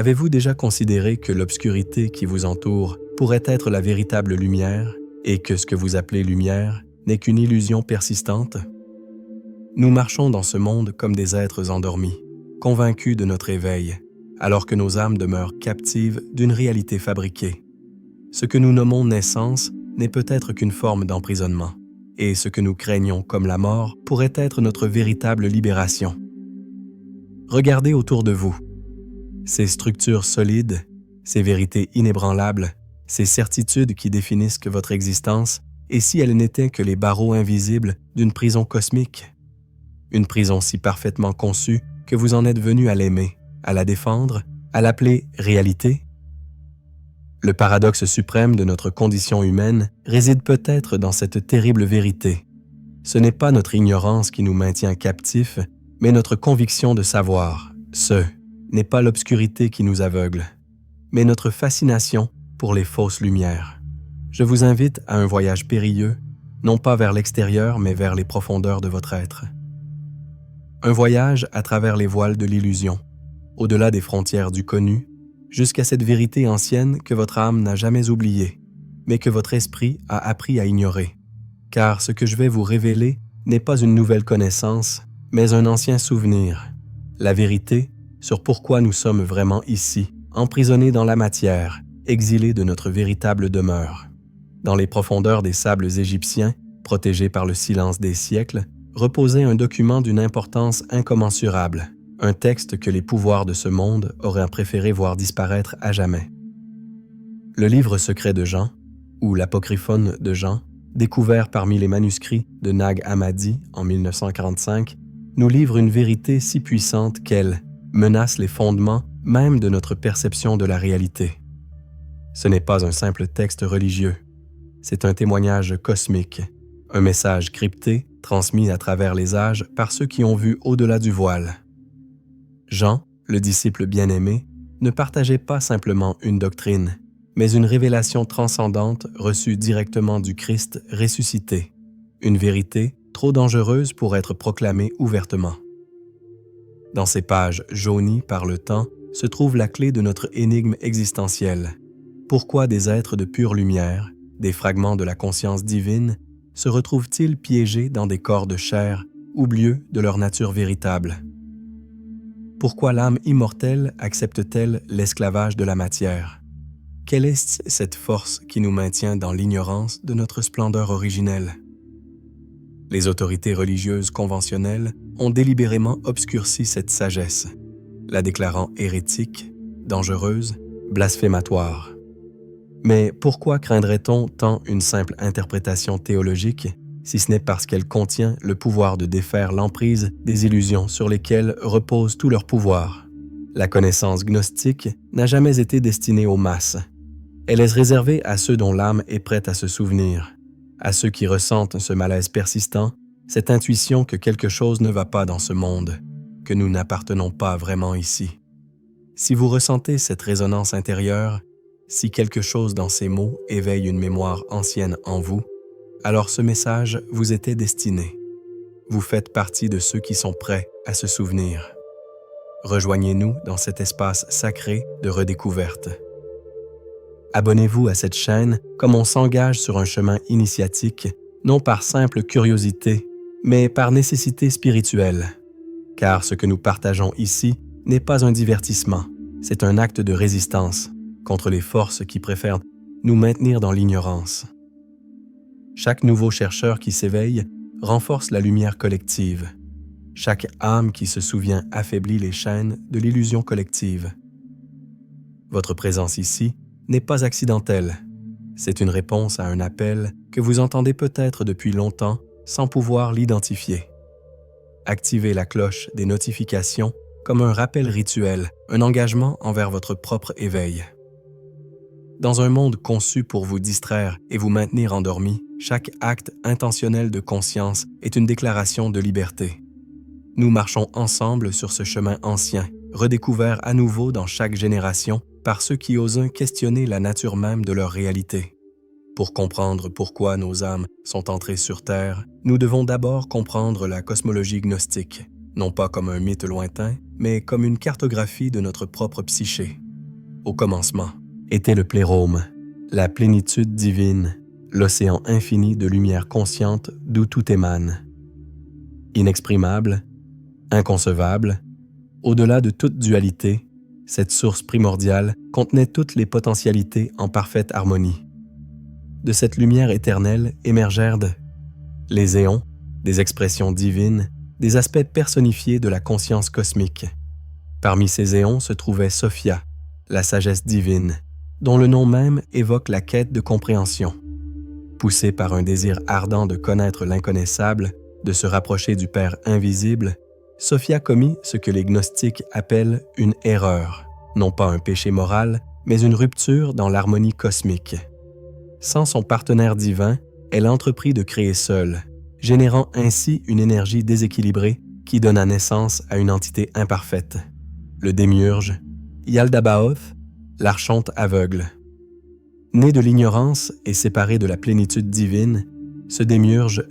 Avez-vous déjà considéré que l'obscurité qui vous entoure pourrait être la véritable lumière et que ce que vous appelez lumière n'est qu'une illusion persistante? Nous marchons dans ce monde comme des êtres endormis, convaincus de notre éveil, alors que nos âmes demeurent captives d'une réalité fabriquée. Ce que nous nommons naissance n'est peut-être qu'une forme d'emprisonnement, et ce que nous craignons comme la mort pourrait être notre véritable libération. Regardez autour de vous. Ces structures solides, ces vérités inébranlables, ces certitudes qui définissent que votre existence, et si elles n'étaient que les barreaux invisibles d'une prison cosmique? Une prison si parfaitement conçue que vous en êtes venu à l'aimer, à la défendre, à l'appeler réalité? Le paradoxe suprême de notre condition humaine réside peut-être dans cette terrible vérité. Ce n'est pas notre ignorance qui nous maintient captifs, mais notre conviction de savoir. Ce n'est pas l'obscurité qui nous aveugle, mais notre fascination pour les fausses lumières. Je vous invite à un voyage périlleux, non pas vers l'extérieur, mais vers les profondeurs de votre être. Un voyage à travers les voiles de l'illusion, au-delà des frontières du connu, jusqu'à cette vérité ancienne que votre âme n'a jamais oubliée, mais que votre esprit a appris à ignorer. Car ce que je vais vous révéler n'est pas une nouvelle connaissance, mais un ancien souvenir. La vérité sur pourquoi nous sommes vraiment ici, emprisonnés dans la matière, exilés de notre véritable demeure. Dans les profondeurs des sables égyptiens, protégés par le silence des siècles, reposait un document d'une importance incommensurable, un texte que les pouvoirs de ce monde auraient préféré voir disparaître à jamais. Le livre secret de Jean, ou l'apocryphone de Jean, découvert parmi les manuscrits de Nag Hammadi en 1945, nous livre une vérité si puissante qu'elle menace les fondements même de notre perception de la réalité. Ce n'est pas un simple texte religieux, c'est un témoignage cosmique, un message crypté transmis à travers les âges par ceux qui ont vu au-delà du voile. Jean, le disciple bien-aimé, ne partageait pas simplement une doctrine, mais une révélation transcendante reçue directement du Christ ressuscité, une vérité trop dangereuse pour être proclamée ouvertement. Dans ces pages jaunies par le temps se trouve la clé de notre énigme existentielle. Pourquoi des êtres de pure lumière, des fragments de la conscience divine, se retrouvent-ils piégés dans des corps de chair, oublieux de leur nature véritable? Pourquoi l'âme immortelle accepte-t-elle l'esclavage de la matière? Quelle est cette force qui nous maintient dans l'ignorance de notre splendeur originelle? Les autorités religieuses conventionnelles ont délibérément obscurci cette sagesse, la déclarant hérétique, dangereuse, blasphématoire. Mais pourquoi craindrait-on tant une simple interprétation théologique, si ce n'est parce qu'elle contient le pouvoir de défaire l'emprise des illusions sur lesquelles repose tout leur pouvoir? La connaissance gnostique n'a jamais été destinée aux masses. Elle est réservée à ceux dont l'âme est prête à se souvenir, à ceux qui ressentent ce malaise persistant, cette intuition que quelque chose ne va pas dans ce monde, que nous n'appartenons pas vraiment ici. Si vous ressentez cette résonance intérieure, si quelque chose dans ces mots éveille une mémoire ancienne en vous, alors ce message vous était destiné. Vous faites partie de ceux qui sont prêts à se souvenir. Rejoignez-nous dans cet espace sacré de redécouverte. Abonnez-vous à cette chaîne comme on s'engage sur un chemin initiatique, non par simple curiosité, mais par nécessité spirituelle. Car ce que nous partageons ici n'est pas un divertissement, c'est un acte de résistance contre les forces qui préfèrent nous maintenir dans l'ignorance. Chaque nouveau chercheur qui s'éveille renforce la lumière collective. Chaque âme qui se souvient affaiblit les chaînes de l'illusion collective. Votre présence ici n'est pas accidentelle. C'est une réponse à un appel que vous entendez peut-être depuis longtemps sans pouvoir l'identifier. Activez la cloche des notifications comme un rappel rituel, un engagement envers votre propre éveil. Dans un monde conçu pour vous distraire et vous maintenir endormi, chaque acte intentionnel de conscience est une déclaration de liberté. Nous marchons ensemble sur ce chemin ancien, redécouvert à nouveau dans chaque génération par ceux qui osent questionner la nature même de leur réalité. Pour comprendre pourquoi nos âmes sont entrées sur Terre, nous devons d'abord comprendre la cosmologie gnostique, non pas comme un mythe lointain, mais comme une cartographie de notre propre psyché. au commencement, était le plérôme, la plénitude divine, l'océan infini de lumière consciente d'où tout émane. Inexprimable, inconcevable, au-delà de toute dualité, cette source primordiale contenait toutes les potentialités en parfaite harmonie. De cette lumière éternelle émergèrent les éons, des expressions divines, des aspects personnifiés de la conscience cosmique. Parmi ces éons se trouvait Sophia, la sagesse divine, dont le nom même évoque la quête de compréhension. Poussée par un désir ardent de connaître l'inconnaissable, de se rapprocher du Père invisible, Sophia commit ce que les gnostiques appellent une erreur, non pas un péché moral, mais une rupture dans l'harmonie cosmique. Sans son partenaire divin, elle entreprit de créer seule, générant ainsi une énergie déséquilibrée qui donna naissance à une entité imparfaite. Le démiurge, Yaldabaoth, l'archonte aveugle. Né de l'ignorance et séparé de la plénitude divine, ce démiurge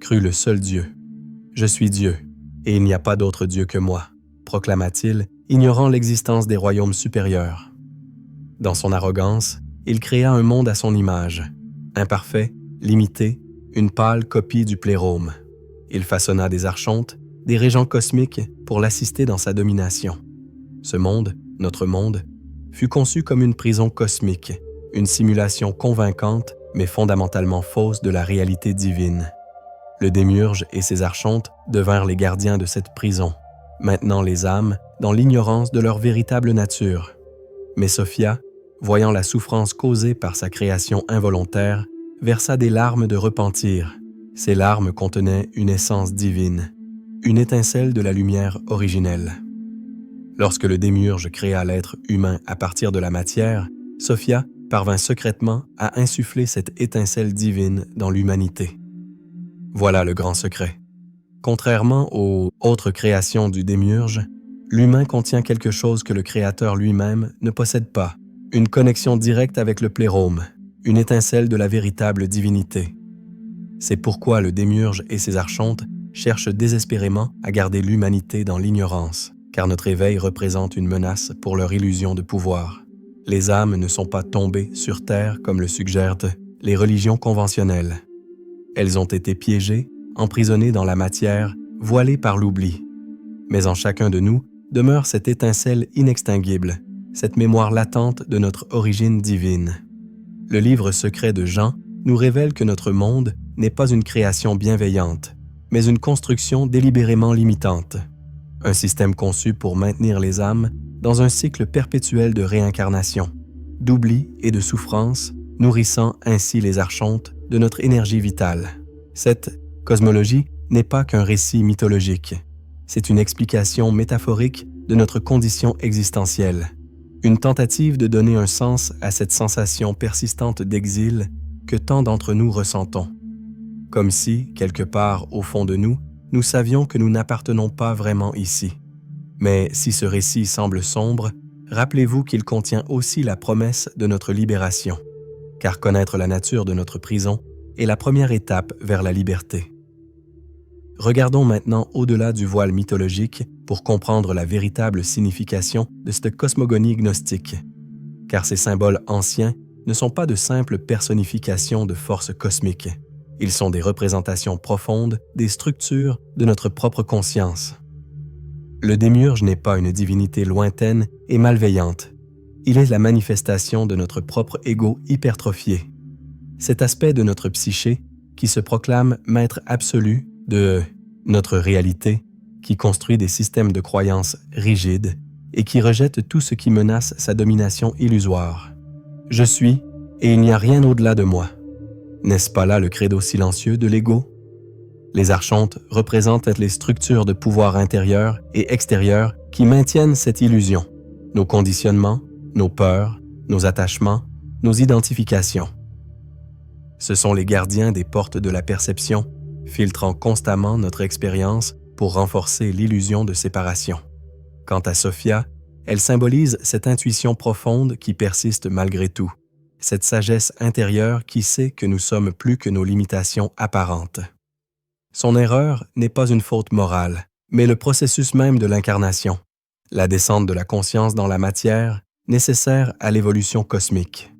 crut le seul Dieu. « Je suis Dieu, et il n'y a pas d'autre Dieu que moi », proclama-t-il, ignorant l'existence des royaumes supérieurs. Dans son arrogance, il créa un monde à son image, imparfait, limité, une pâle copie du plérôme. Il façonna des archontes, des régents cosmiques pour l'assister dans sa domination. Ce monde, notre monde, fut conçu comme une prison cosmique, une simulation convaincante mais fondamentalement fausse de la réalité divine. Le démiurge et ses archontes devinrent les gardiens de cette prison, maintenant les âmes dans l'ignorance de leur véritable nature. Mais Sophia, voyant la souffrance causée par sa création involontaire, versa des larmes de repentir. Ces larmes contenaient une essence divine, une étincelle de la lumière originelle. Lorsque le démiurge créa l'être humain à partir de la matière, Sophia parvint secrètement à insuffler cette étincelle divine dans l'humanité. Voilà le grand secret. Contrairement aux autres créations du démiurge, l'humain contient quelque chose que le Créateur lui-même ne possède pas, une connexion directe avec le plérôme, une étincelle de la véritable divinité. C'est pourquoi le démiurge et ses archontes cherchent désespérément à garder l'humanité dans l'ignorance, car notre éveil représente une menace pour leur illusion de pouvoir. Les âmes ne sont pas tombées sur terre comme le suggèrent les religions conventionnelles. Elles ont été piégées, emprisonnées dans la matière, voilées par l'oubli. Mais en chacun de nous demeure cette étincelle inextinguible, cette mémoire latente de notre origine divine. Le livre secret de Jean nous révèle que notre monde n'est pas une création bienveillante, mais une construction délibérément limitante. Un système conçu pour maintenir les âmes dans un cycle perpétuel de réincarnation, d'oubli et de souffrance, nourrissant ainsi les archontes de notre énergie vitale. Cette cosmologie n'est pas qu'un récit mythologique, c'est une explication métaphorique de notre condition existentielle, une tentative de donner un sens à cette sensation persistante d'exil que tant d'entre nous ressentons. Comme si, quelque part au fond de nous, nous savions que nous n'appartenons pas vraiment ici. Mais si ce récit semble sombre, rappelez-vous qu'il contient aussi la promesse de notre libération, car connaître la nature de notre prison est la première étape vers la liberté. Regardons maintenant au-delà du voile mythologique pour comprendre la véritable signification de cette cosmogonie gnostique, car ces symboles anciens ne sont pas de simples personnifications de forces cosmiques. Ils sont des représentations profondes des structures de notre propre conscience. Le démiurge n'est pas une divinité lointaine et malveillante. Il est la manifestation de notre propre ego hypertrophié. Cet aspect de notre psyché qui se proclame maître absolu de notre réalité, qui construit des systèmes de croyances rigides et qui rejette tout ce qui menace sa domination illusoire. Je suis, et il n'y a rien au-delà de moi. N'est-ce pas là le credo silencieux de l'ego? Les archontes représentent les structures de pouvoir intérieur et extérieur qui maintiennent cette illusion, nos conditionnements, nos peurs, nos attachements, nos identifications. Ce sont les gardiens des portes de la perception, filtrant constamment notre expérience pour renforcer l'illusion de séparation. Quant à Sophia, elle symbolise cette intuition profonde qui persiste malgré tout, cette sagesse intérieure qui sait que nous sommes plus que nos limitations apparentes. Son erreur n'est pas une faute morale, mais le processus même de l'incarnation, la descente de la conscience dans la matière, nécessaire à l'évolution cosmique.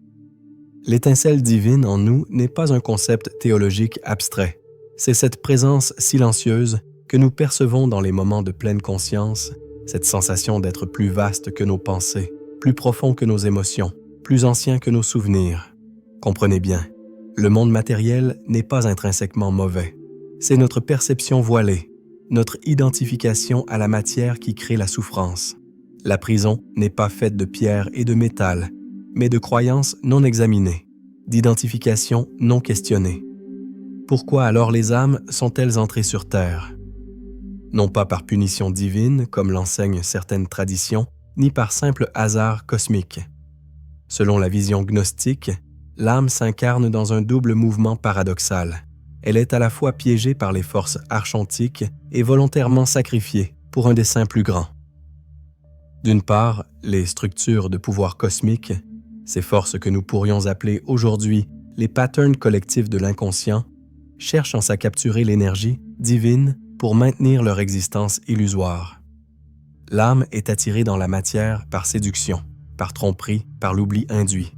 L'étincelle divine en nous n'est pas un concept théologique abstrait. C'est cette présence silencieuse que nous percevons dans les moments de pleine conscience, cette sensation d'être plus vaste que nos pensées, plus profond que nos émotions, plus ancien que nos souvenirs. Comprenez bien, le monde matériel n'est pas intrinsèquement mauvais. C'est notre perception voilée, notre identification à la matière qui crée la souffrance. La prison n'est pas faite de pierre et de métal, mais de croyances non examinées, d'identifications non questionnées. Pourquoi alors les âmes sont-elles entrées sur Terre? Non pas par punition divine, comme l'enseignent certaines traditions, ni par simple hasard cosmique. Selon la vision gnostique, l'âme s'incarne dans un double mouvement paradoxal. Elle est à la fois piégée par les forces archontiques et volontairement sacrifiée pour un dessein plus grand. D'une part, les structures de pouvoir cosmique, ces forces que nous pourrions appeler aujourd'hui les patterns collectifs de l'inconscient, cherchent à capturer l'énergie divine pour maintenir leur existence illusoire. L'âme est attirée dans la matière par séduction, par tromperie, par l'oubli induit.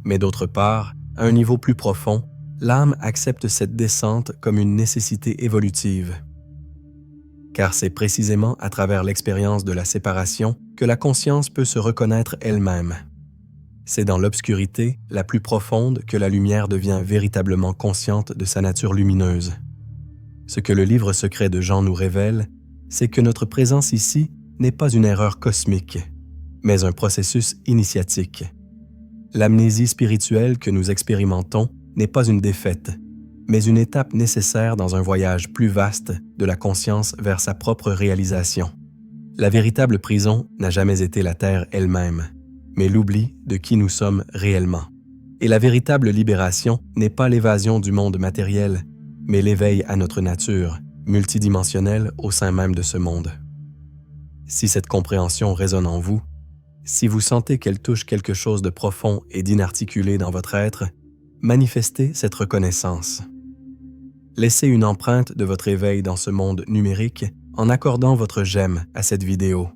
Mais d'autre part, à un niveau plus profond, l'âme accepte cette descente comme une nécessité évolutive. Car c'est précisément à travers l'expérience de la séparation que la conscience peut se reconnaître elle-même. C'est dans l'obscurité la plus profonde que la lumière devient véritablement consciente de sa nature lumineuse. Ce que le livre secret de Jean nous révèle, c'est que notre présence ici n'est pas une erreur cosmique, mais un processus initiatique. L'amnésie spirituelle que nous expérimentons n'est pas une défaite, mais une étape nécessaire dans un voyage plus vaste de la conscience vers sa propre réalisation. La véritable prison n'a jamais été la terre elle-même, mais l'oubli de qui nous sommes réellement. Et la véritable libération n'est pas l'évasion du monde matériel, mais l'éveil à notre nature, multidimensionnelle au sein même de ce monde. Si cette compréhension résonne en vous, si vous sentez qu'elle touche quelque chose de profond et d'inarticulé dans votre être, manifestez cette reconnaissance. Laissez une empreinte de votre éveil dans ce monde numérique en accordant votre j'aime à cette vidéo.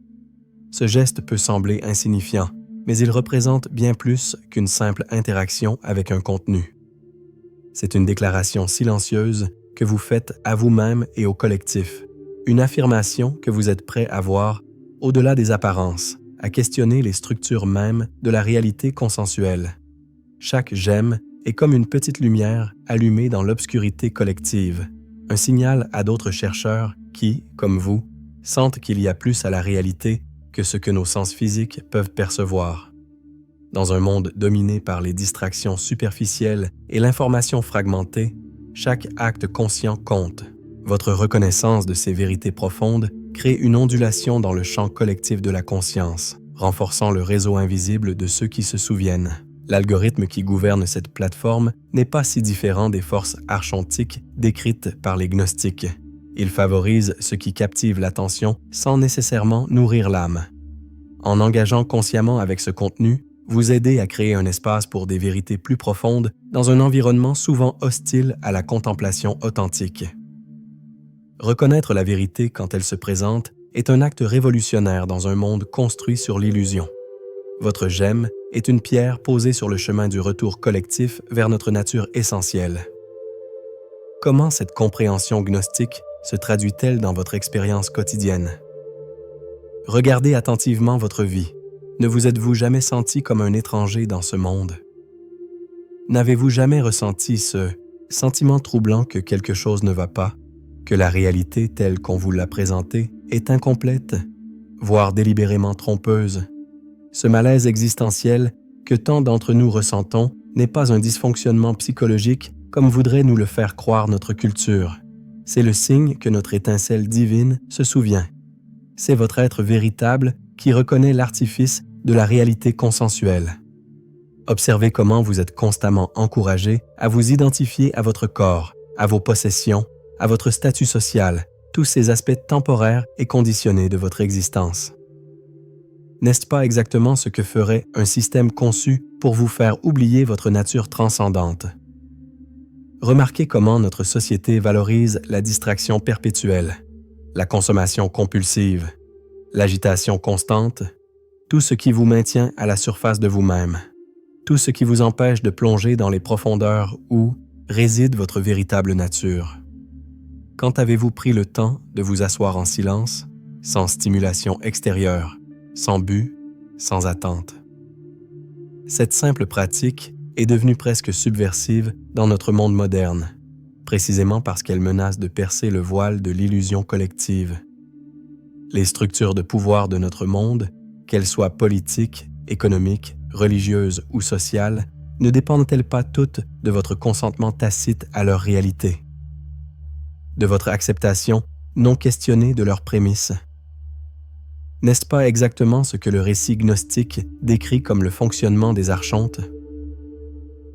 Ce geste peut sembler insignifiant, mais il représente bien plus qu'une simple interaction avec un contenu. C'est une déclaration silencieuse que vous faites à vous-même et au collectif, une affirmation que vous êtes prêt à voir au-delà des apparences, à questionner les structures mêmes de la réalité consensuelle. Chaque j'aime est comme une petite lumière allumée dans l'obscurité collective, un signal à d'autres chercheurs qui, comme vous, sentent qu'il y a plus à la réalité que ce que nos sens physiques peuvent percevoir. Dans un monde dominé par les distractions superficielles et l'information fragmentée, chaque acte conscient compte. Votre reconnaissance de ces vérités profondes crée une ondulation dans le champ collectif de la conscience, renforçant le réseau invisible de ceux qui se souviennent. L'algorithme qui gouverne cette plateforme n'est pas si différent des forces archontiques décrites par les gnostiques. Il favorise ce qui captive l'attention sans nécessairement nourrir l'âme. En engageant consciemment avec ce contenu, vous aidez à créer un espace pour des vérités plus profondes dans un environnement souvent hostile à la contemplation authentique. Reconnaître la vérité quand elle se présente est un acte révolutionnaire dans un monde construit sur l'illusion. Votre j'aime est une pierre posée sur le chemin du retour collectif vers notre nature essentielle. Comment cette compréhension gnostique se traduit-elle dans votre expérience quotidienne? Regardez attentivement votre vie. Ne vous êtes-vous jamais senti comme un étranger dans ce monde? N'avez-vous jamais ressenti ce sentiment troublant que quelque chose ne va pas, que la réalité telle qu'on vous l'a présentée est incomplète, voire délibérément trompeuse? Ce malaise existentiel que tant d'entre nous ressentons n'est pas un dysfonctionnement psychologique comme voudrait nous le faire croire notre culture. C'est le signe que notre étincelle divine se souvient. C'est votre être véritable qui reconnaît l'artifice de la réalité consensuelle. Observez comment vous êtes constamment encouragé à vous identifier à votre corps, à vos possessions, à votre statut social, tous ces aspects temporaires et conditionnés de votre existence. N'est-ce pas exactement ce que ferait un système conçu pour vous faire oublier votre nature transcendante? Remarquez comment notre société valorise la distraction perpétuelle, la consommation compulsive, l'agitation constante, tout ce qui vous maintient à la surface de vous-même, tout ce qui vous empêche de plonger dans les profondeurs où réside votre véritable nature. Quand avez-vous pris le temps de vous asseoir en silence, sans stimulation extérieure, sans but, sans attente? Cette simple pratique est devenue presque subversive dans notre monde moderne, précisément parce qu'elle menace de percer le voile de l'illusion collective. Les structures de pouvoir de notre monde, qu'elles soient politiques, économiques, religieuses ou sociales, ne dépendent-elles pas toutes de votre consentement tacite à leur réalité, de votre acceptation non questionnée de leurs prémices? N'est-ce pas exactement ce que le récit gnostique décrit comme le fonctionnement des archontes?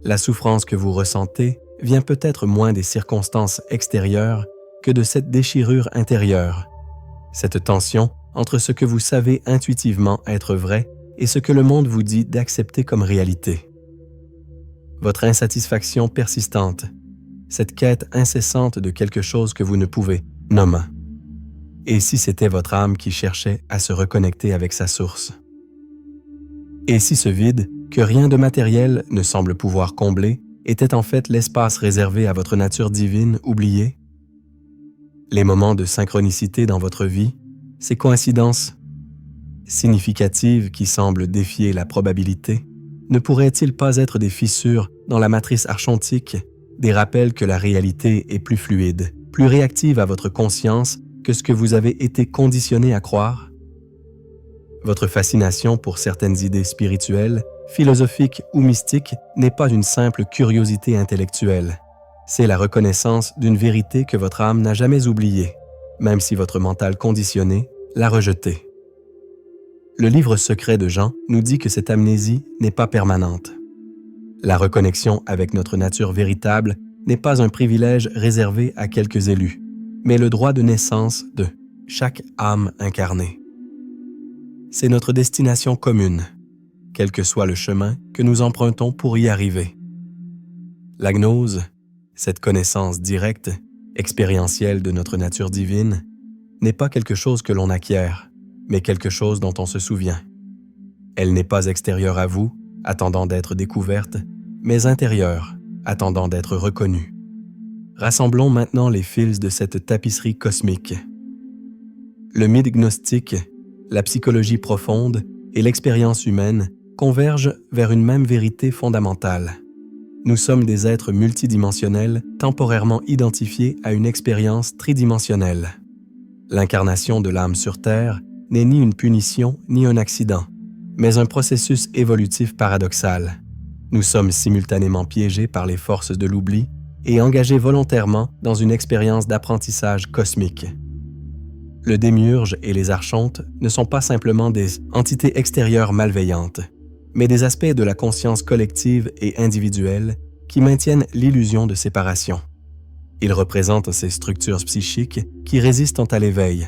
La souffrance que vous ressentez vient peut-être moins des circonstances extérieures que de cette déchirure intérieure, cette tension entre ce que vous savez intuitivement être vrai et ce que le monde vous dit d'accepter comme réalité. Votre insatisfaction persistante, cette quête incessante de quelque chose que vous ne pouvez nommer. Et si c'était votre âme qui cherchait à se reconnecter avec sa source? Et si ce vide, que rien de matériel ne semble pouvoir combler, était en fait l'espace réservé à votre nature divine oubliée? Les moments de synchronicité dans votre vie, ces coïncidences significatives qui semblent défier la probabilité, ne pourraient-ils pas être des fissures dans la matrice archontique, des rappels que la réalité est plus fluide, plus réactive à votre conscience que ce que vous avez été conditionné à croire? Votre fascination pour certaines idées spirituelles, philosophiques ou mystiques n'est pas une simple curiosité intellectuelle. C'est la reconnaissance d'une vérité que votre âme n'a jamais oubliée, même si votre mental conditionné l'a rejetée. Le livre secret de Jean nous dit que cette amnésie n'est pas permanente. La reconnexion avec notre nature véritable n'est pas un privilège réservé à quelques élus, mais le droit de naissance de chaque âme incarnée. C'est notre destination commune, quel que soit le chemin que nous empruntons pour y arriver. La gnose, cette connaissance directe, expérientielle de notre nature divine, n'est pas quelque chose que l'on acquiert, mais quelque chose dont on se souvient. Elle n'est pas extérieure à vous, attendant d'être découverte, mais intérieure, attendant d'être reconnue. Rassemblons maintenant les fils de cette tapisserie cosmique. Le mythe gnostique, la psychologie profonde et l'expérience humaine convergent vers une même vérité fondamentale. Nous sommes des êtres multidimensionnels temporairement identifiés à une expérience tridimensionnelle. L'incarnation de l'âme sur Terre n'est ni une punition ni un accident, mais un processus évolutif paradoxal. Nous sommes simultanément piégés par les forces de l'oubli et engagés volontairement dans une expérience d'apprentissage cosmique. Le démiurge et les archontes ne sont pas simplement des entités extérieures malveillantes, mais des aspects de la conscience collective et individuelle qui maintiennent l'illusion de séparation. Ils représentent ces structures psychiques qui résistent à l'éveil,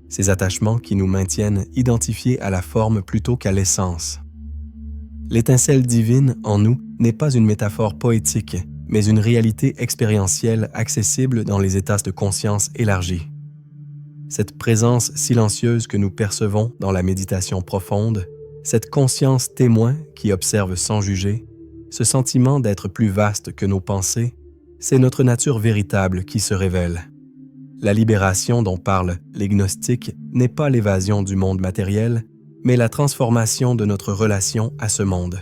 ces attachements qui nous maintiennent identifiés à la forme plutôt qu'à l'essence. L'étincelle divine en nous n'est pas une métaphore poétique, mais une réalité expérientielle accessible dans les états de conscience élargis. Cette présence silencieuse que nous percevons dans la méditation profonde, cette conscience témoin qui observe sans juger, ce sentiment d'être plus vaste que nos pensées, c'est notre nature véritable qui se révèle. La libération dont parlent les gnostiques n'est pas l'évasion du monde matériel, mais la transformation de notre relation à ce monde.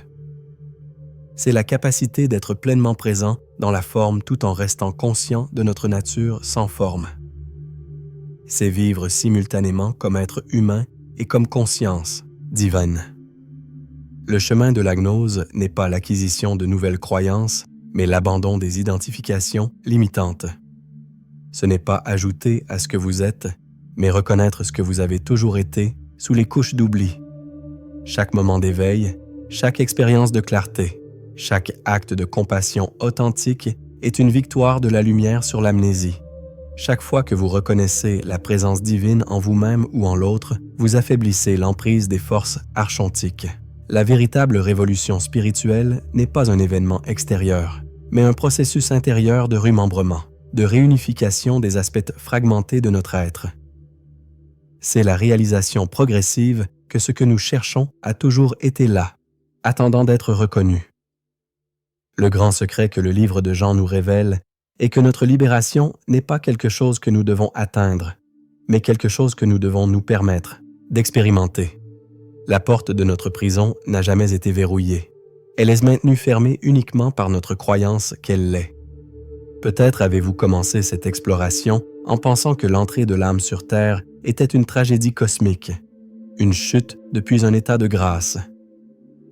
C'est la capacité d'être pleinement présent dans la forme tout en restant conscient de notre nature sans forme. C'est vivre simultanément comme être humain et comme conscience divine. Le chemin de la gnose n'est pas l'acquisition de nouvelles croyances, mais l'abandon des identifications limitantes. Ce n'est pas ajouter à ce que vous êtes, mais reconnaître ce que vous avez toujours été sous les couches d'oubli. Chaque moment d'éveil, chaque expérience de clarté, chaque acte de compassion authentique est une victoire de la lumière sur l'amnésie. Chaque fois que vous reconnaissez la présence divine en vous-même ou en l'autre, vous affaiblissez l'emprise des forces archontiques. La véritable révolution spirituelle n'est pas un événement extérieur, mais un processus intérieur de remembrement, de réunification des aspects fragmentés de notre être. C'est la réalisation progressive que ce que nous cherchons a toujours été là, attendant d'être reconnu. Le grand secret que le livre de Jean nous révèle est que notre libération n'est pas quelque chose que nous devons atteindre, mais quelque chose que nous devons nous permettre d'expérimenter. La porte de notre prison n'a jamais été verrouillée. Elle est maintenue fermée uniquement par notre croyance qu'elle l'est. Peut-être avez-vous commencé cette exploration en pensant que l'entrée de l'âme sur Terre était une tragédie cosmique, une chute depuis un état de grâce.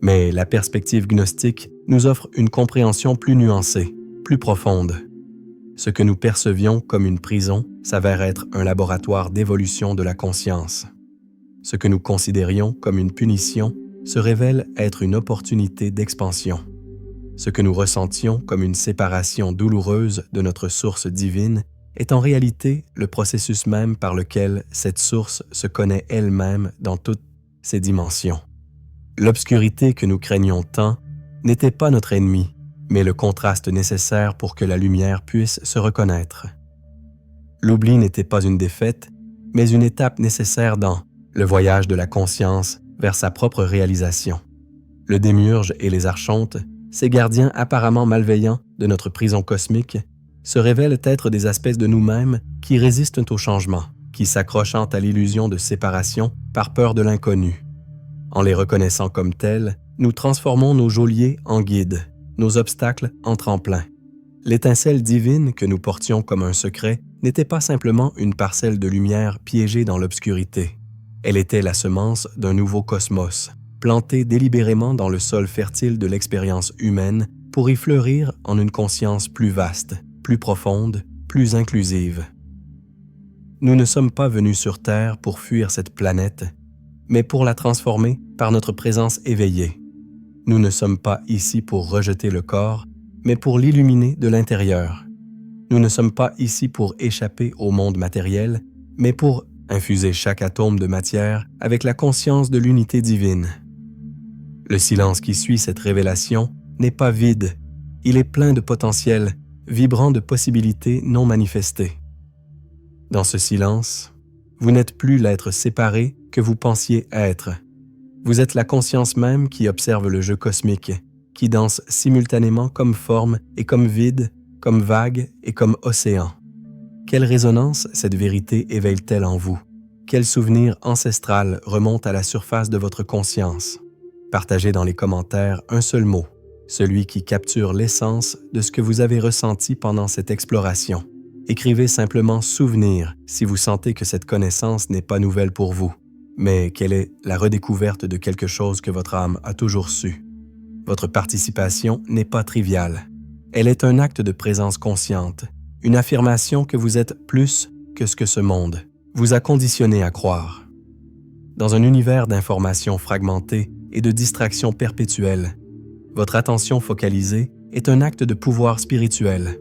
Mais la perspective gnostique nous offre une compréhension plus nuancée, plus profonde. Ce que nous percevions comme une prison s'avère être un laboratoire d'évolution de la conscience. Ce que nous considérions comme une punition se révèle être une opportunité d'expansion. Ce que nous ressentions comme une séparation douloureuse de notre source divine est en réalité le processus même par lequel cette source se connaît elle-même dans toutes ses dimensions. L'obscurité que nous craignions tant n'était pas notre ennemi, mais le contraste nécessaire pour que la lumière puisse se reconnaître. L'oubli n'était pas une défaite, mais une étape nécessaire dans le voyage de la conscience vers sa propre réalisation. Le démiurge et les archontes, ces gardiens apparemment malveillants de notre prison cosmique, se révèlent être des aspects de nous-mêmes qui résistent au changement, qui s'accrochent à l'illusion de séparation par peur de l'inconnu. En les reconnaissant comme tels, nous transformons nos geôliers en guides, nos obstacles en tremplins. L'étincelle divine que nous portions comme un secret n'était pas simplement une parcelle de lumière piégée dans l'obscurité. Elle était la semence d'un nouveau cosmos, plantée délibérément dans le sol fertile de l'expérience humaine pour y fleurir en une conscience plus vaste, plus profonde, plus inclusive. Nous ne sommes pas venus sur Terre pour fuir cette planète, mais pour la transformer par notre présence éveillée. Nous ne sommes pas ici pour rejeter le corps, mais pour l'illuminer de l'intérieur. Nous ne sommes pas ici pour échapper au monde matériel, mais pour infuser chaque atome de matière avec la conscience de l'unité divine. Le silence qui suit cette révélation n'est pas vide, il est plein de potentiel, vibrant de possibilités non manifestées. Dans ce silence, vous n'êtes plus l'être séparé que vous pensiez être. Vous êtes la conscience même qui observe le jeu cosmique, qui danse simultanément comme forme et comme vide, comme vague et comme océan. Quelle résonance cette vérité éveille-t-elle en vous? Quel souvenir ancestral remonte à la surface de votre conscience? Partagez dans les commentaires un seul mot, celui qui capture l'essence de ce que vous avez ressenti pendant cette exploration. Écrivez simplement « souvenir » si vous sentez que cette connaissance n'est pas nouvelle pour vous, mais qu'elle est la redécouverte de quelque chose que votre âme a toujours su. Votre participation n'est pas triviale. Elle est un acte de présence consciente, une affirmation que vous êtes plus que ce que ce monde vous a conditionné à croire. Dans un univers d'informations fragmentées et de distractions perpétuelles, votre attention focalisée est un acte de pouvoir spirituel.